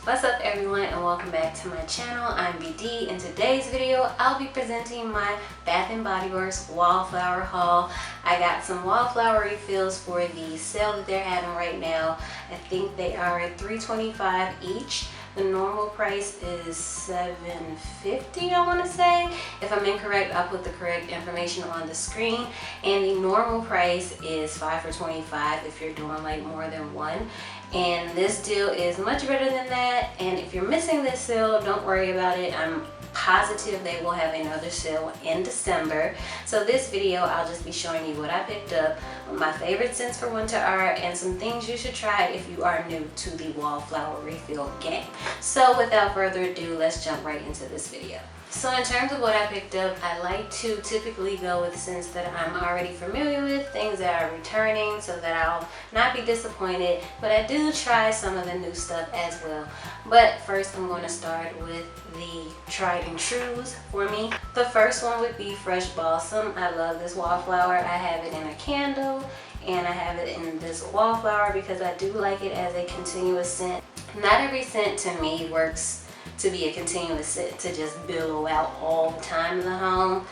What's up everyone and welcome back to my channel. I'm beedee. In today's video I'll be presenting my Bath & Body Works Wallflower haul. I got some Wallflower refills for the sale that they're having right now. I think they are at $3.25 each. The normal price is $7.50, I want to say. If I'm incorrect, I'll put the correct information on the screen. And the normal price is $5 for $25 if you're doing like more than one. And this deal is much better than that. And if you're missing this sale, don't worry about it. I'm positive they will have another sale in December. So this video, I'll just be showing you what I picked up, what my favorite scents for winter are, and some things you should try if you are new to the Wallflower refill game. So without further ado, let's jump right into this video. So in terms of what I picked up, I like to typically go with scents that I'm already familiar with, things that are returning so that I'll not be disappointed, but I do try some of the new stuff as well. But first I'm going to start with the tried and trues for me. The first one would be Fresh Balsam. I love this Wallflower. I have it in a candle and I have it in this Wallflower because I do like it as a continuous scent. Not every scent to me works to be a continuous scent to just billow out all the time in the home.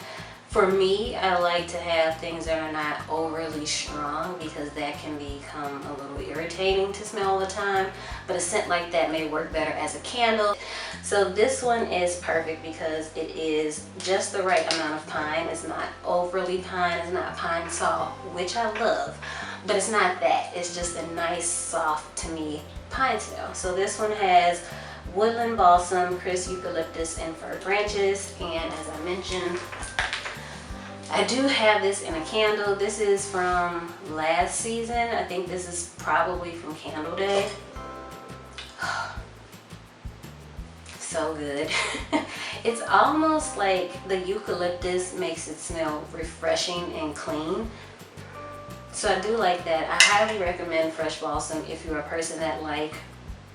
For me, I like to have things that are not overly strong because that can become a little irritating to smell all the time. But a scent like that may work better as a candle. So this one is perfect because it is just the right amount of pine. It's not overly pine, it's not pine salt, which I love, but it's not that. It's just a nice, soft, to me, pine smell. So this one has woodland balsam, crisp eucalyptus, and fir branches. And as I mentioned, I do have this in a candle. This is from last season. I think this is probably from Candle Day. So good. It's almost like the eucalyptus makes it smell refreshing and clean. So I do like that. I highly recommend Fresh Balsam if you're a person that like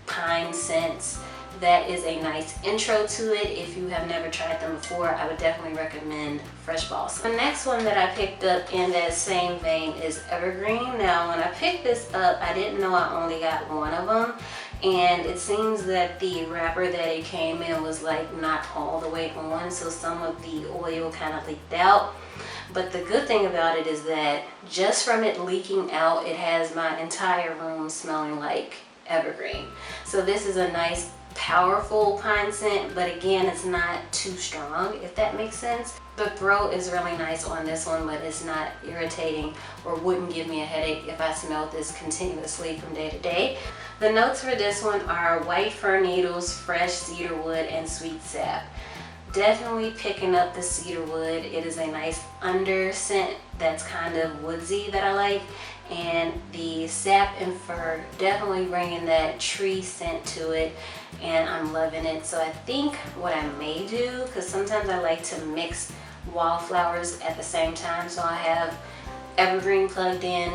pine scents. That is a nice intro to it. If you have never tried them before, I would definitely recommend Fresh Balsam. The next one that I picked up in that same vein is Evergreen. Now, when I picked this up, I didn't know I only got one of them. And it seems that the wrapper that it came in was like not all the way on, so some of the oil kind of leaked out. But the good thing about it is that just from it leaking out, it has my entire room smelling like evergreen. So this is a nice powerful pine scent, but again, it's not too strong, if that makes sense. The throat is really nice on this one, but it's not irritating or wouldn't give me a headache if I smelled this continuously from day to day. The notes for this one are white fir needles, fresh cedar wood, and sweet sap. Definitely picking up the cedar wood. It is a nice under scent that's kind of woodsy that I like. And the sap and fir definitely bringing that tree scent to it, and I'm loving it. So I think what I may do, because sometimes I like to mix wallflowers at the same time, so I have evergreen plugged in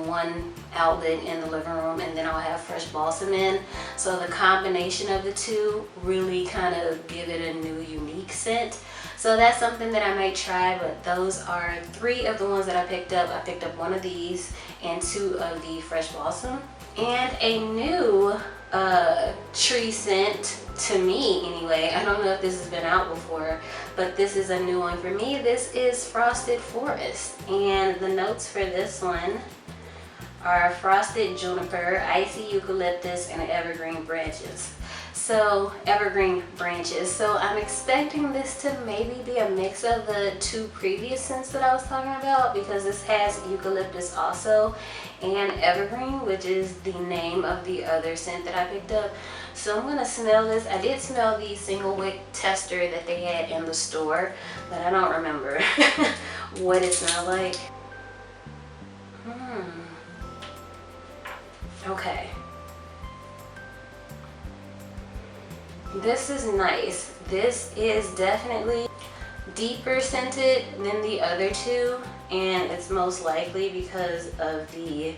one outlet in the living room, and then I'll have Fresh Balsam in. So the combination of the two really kind of give it a new unique scent. So that's something that I might try, but those are three of the ones that I picked up. I picked up one of these and two of the Fresh Balsam. And a new tree scent, to me anyway. I don't know if this has been out before, but this is a new one for me. This is Frosted Forest. And the notes for this one are frosted juniper, icy eucalyptus, and evergreen branches. So evergreen branches. So I'm expecting this to maybe be a mix of the two previous scents that I was talking about, because this has eucalyptus also and evergreen, which is the name of the other scent that I picked up. So I'm gonna smell this. I did smell the single wick tester that they had in the store, but I don't remember what it smelled like. Okay. This is nice. This is definitely deeper scented than the other two, and it's most likely because of the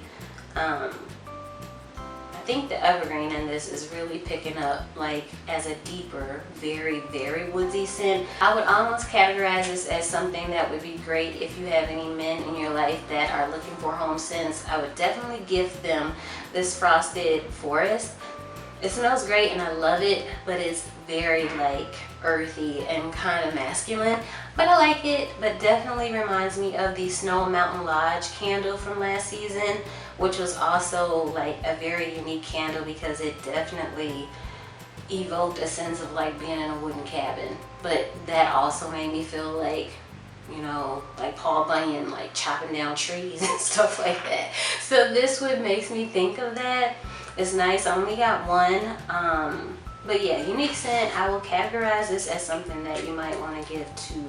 I think the evergreen in this is really picking up like as a deeper, very, very woodsy scent. I would almost categorize this as something that would be great if you have any men in your life that are looking for home scents. I would definitely gift them this Frosted Forest. It smells great and I love it, but it's very like earthy and kind of masculine. But I like it, but definitely reminds me of the Snow Mountain Lodge candle from last season, which was also like a very unique candle because it definitely evoked a sense of like being in a wooden cabin. But that also made me feel like, you know, like Paul Bunyan, like chopping down trees and stuff like that. So this wood makes me think of that. It's nice. I only got one. But yeah, unique scent. I will categorize this as something that you might want to give to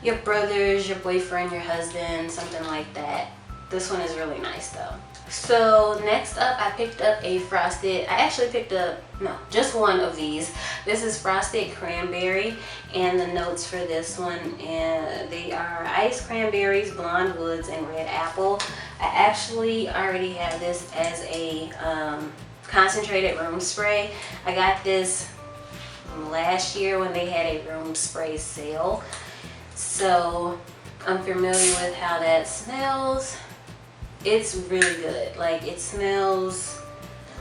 your brothers, your boyfriend, your husband, something like that. This one is really nice though. So next up, I picked up a frosted, I actually picked up, no, just one of these. This is frosted cranberry, and the notes for this one, and they are ice cranberries, blonde woods, and red apple. I actually already have this as a concentrated room spray. I got this last year when they had a room spray sale. So I'm familiar with how that smells. It's really good. Like, it smells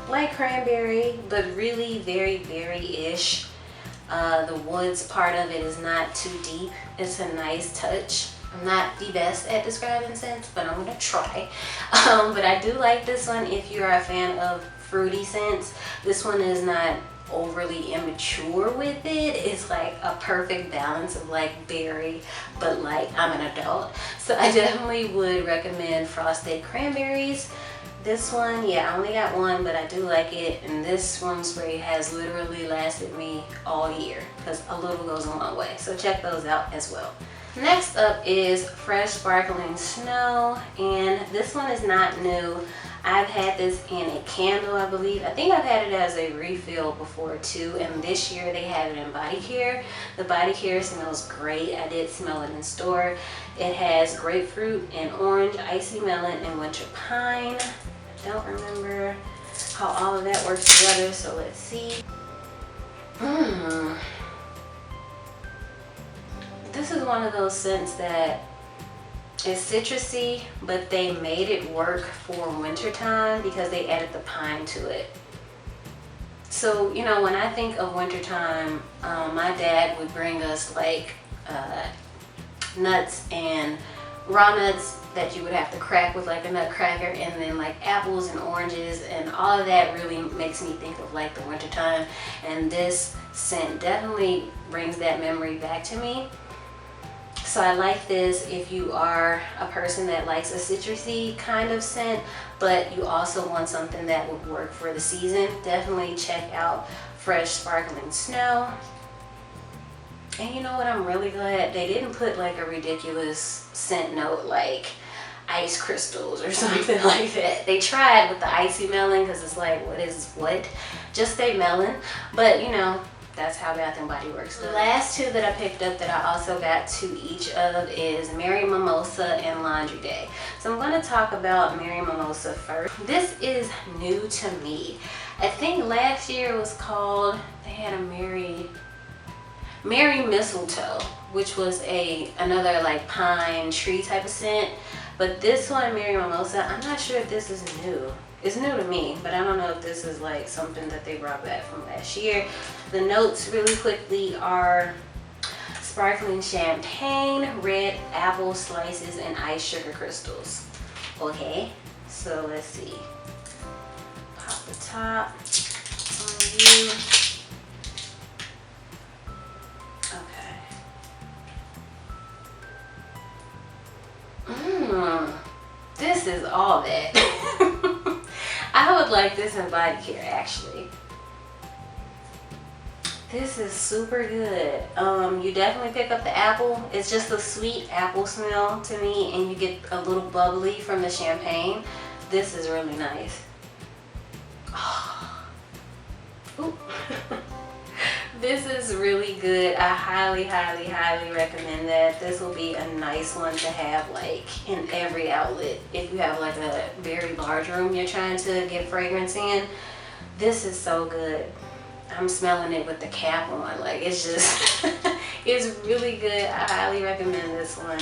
like cranberry, but really very berry-ish. The woods part of it is not too deep. It's a nice touch. I'm not the best at describing scents, but I'm gonna try. But I do like this one if you are a fan of fruity scents. This one is not overly immature with it. It's like a perfect balance of like berry, but like I'm an adult. So I definitely would recommend frosted cranberries. This one, yeah, I only got one, but I do like it. And this room spray has literally lasted me all year because a little goes a long way. So check those out as well. Next up is Fresh Sparkling Snow, and this one is not new. I've had this in a candle, I believe. I think I've had it as a refill before too, and this year they have it in body care. The body care smells great. I did smell it in store. It has grapefruit and orange, icy melon, and winter pine. I don't remember how all of that works together, so let's see. This is one of those scents that is citrusy, but they made it work for wintertime because they added the pine to it. So, you know, when I think of wintertime, my dad would bring us like nuts and raw nuts that you would have to crack with like a nutcracker, and then like apples and oranges, and all of that really makes me think of like the wintertime. And this scent definitely brings that memory back to me. So I like this if you are a person that likes a citrusy kind of scent, but you also want something that would work for the season. Definitely check out Fresh Sparkling Snow. And you know what, I'm really glad they didn't put like a ridiculous scent note like ice crystals or something like that. They tried with the icy melon because it's like, what? Just stay melon. But you know, that's how Bath & Body Works. The last two that I picked up that I also got to each of is Mary Mimosa and Laundry Day. So I'm going to talk about Mary Mimosa first. This is new to me. I think last year it was called, they had a Mary Mistletoe, which was another like pine tree type of scent. But this one, Mary Mimosa, I'm not sure if this is new. It's new to me, but I don't know if this is like something that they brought back from last year. The notes really quickly are sparkling champagne, red apple slices, and ice sugar crystals. Okay, so let's see. Pop the top on you. Okay. This is all that. I would like this in body care actually. This is super good. You definitely pick up the apple. It's just a sweet apple smell to me, and you get a little bubbly from the champagne. This is really nice. Oh. Ooh. This is really good. I highly, highly, highly recommend that. This will be a nice one to have like in every outlet. If you have like a very large room you're trying to get fragrance in, this is so good. I'm smelling it with the cap on. Like, it's just, it's really good. I highly recommend this one.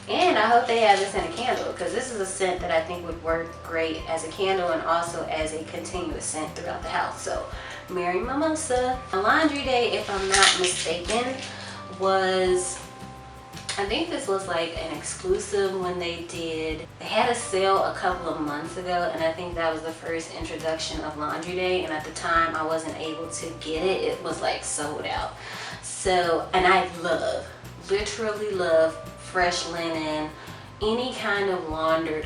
And I hope they have this in a candle, because this is a scent that I think would work great as a candle and also as a continuous scent throughout the house. So Merry Mimosa. A laundry day, if I'm not mistaken, was, I think this was like an exclusive when they had a sale a couple of months ago, and I think that was the first introduction of laundry day, and at the time I wasn't able to get it. It was like sold out. So, and I literally love fresh linen, any kind of laundered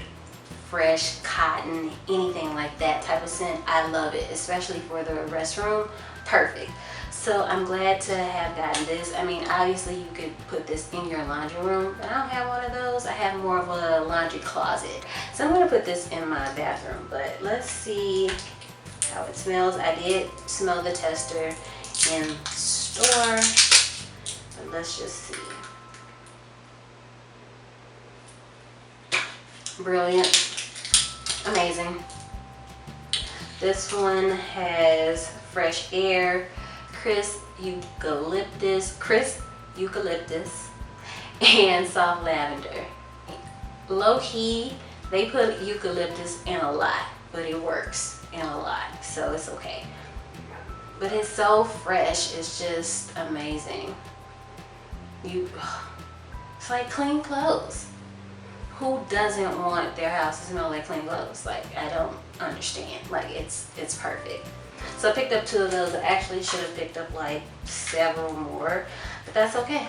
fresh cotton, anything like that type of scent. I love it, especially for the restroom. Perfect. So I'm glad to have gotten this. I mean, obviously you could put this in your laundry room, but I don't have one of those. I have more of a laundry closet. So I'm gonna put this in my bathroom, but let's see how it smells. I did smell the tester in store, but let's just see. Brilliant. Amazing. This one has fresh air, crisp eucalyptus, and soft lavender. Low key, they put eucalyptus in a lot, but it works in a lot, so it's okay. But it's so fresh, it's just amazing. It's like clean clothes. Who doesn't want their house to smell like clean clothes? Like, I don't understand. Like, it's perfect. So I picked up 2 of those. I actually should have picked up like several more, but that's okay.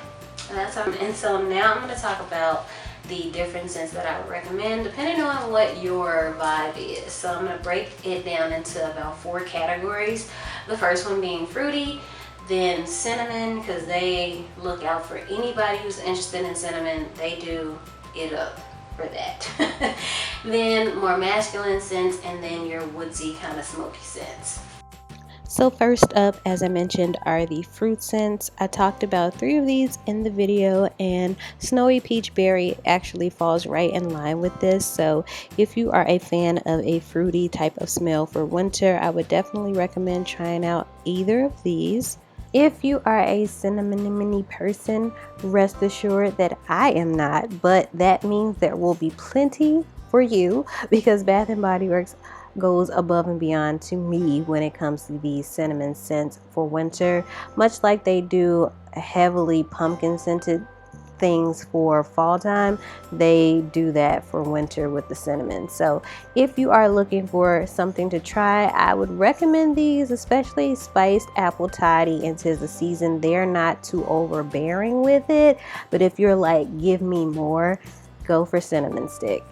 And so now I'm going to talk about the different scents that I would recommend depending on what your vibe is. So I'm going to break it down into about 4 categories. The first one being fruity, then cinnamon, because they look out for anybody who's interested in cinnamon. They do it up for that. Then more masculine scents, and then your woodsy kind of smoky scents. So first up, as I mentioned, are the fruit scents. I talked about 3 of these in the video, and Snowy Peach Berry actually falls right in line with this. So if you are a fan of a fruity type of smell for winter, I would definitely recommend trying out either of these. If you are a cinnamon person, rest assured that I am not, but that means there will be plenty for you, because Bath & Body Works goes above and beyond to me when it comes to these cinnamon scents for winter, much like they do heavily pumpkin scented things for fall time. They do that for winter with the cinnamon. So if you are looking for something to try, I would recommend these, especially spiced apple toddy and 'tis the season. They're not too overbearing with it, but if you're like, give me more, go for cinnamon stick.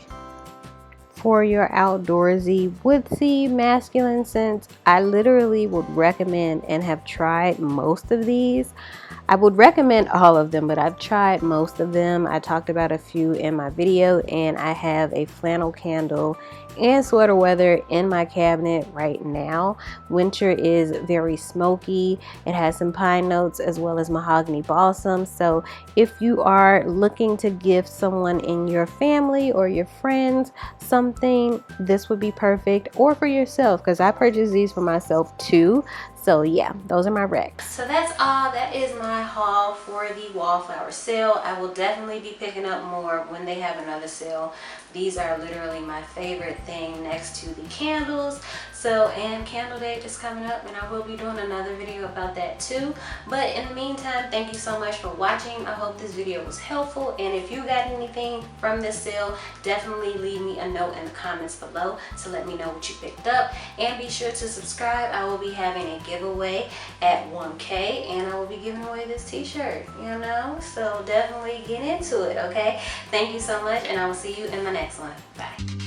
For your outdoorsy, woodsy, masculine scents, I literally would recommend and have tried most of these. I would recommend all of them, but I've tried most of them. I talked about a few in my video, and I have a flannel candle and sweater weather in my cabinet right now. Winter is very smoky. It has some pine notes as well as mahogany balsam. So if you are looking to gift someone in your family or your friends something, this would be perfect, or for yourself, because I purchased these for myself too. So yeah, those are my recs. So that's all. That is my haul for the Wallflower sale. I will definitely be picking up more when they have another sale. These are literally my favorite thing next to the candles. So, and candle day is coming up, and I will be doing another video about that too. But in the meantime, thank you so much for watching. I hope this video was helpful, and if you got anything from this sale, definitely leave me a note in the comments below to let me know what you picked up. And be sure to subscribe. I will be having a giveaway at 1K, and I will be giving away this t-shirt, you know? So definitely get into it, okay? Thank you so much, and I will see you in my next one. Bye.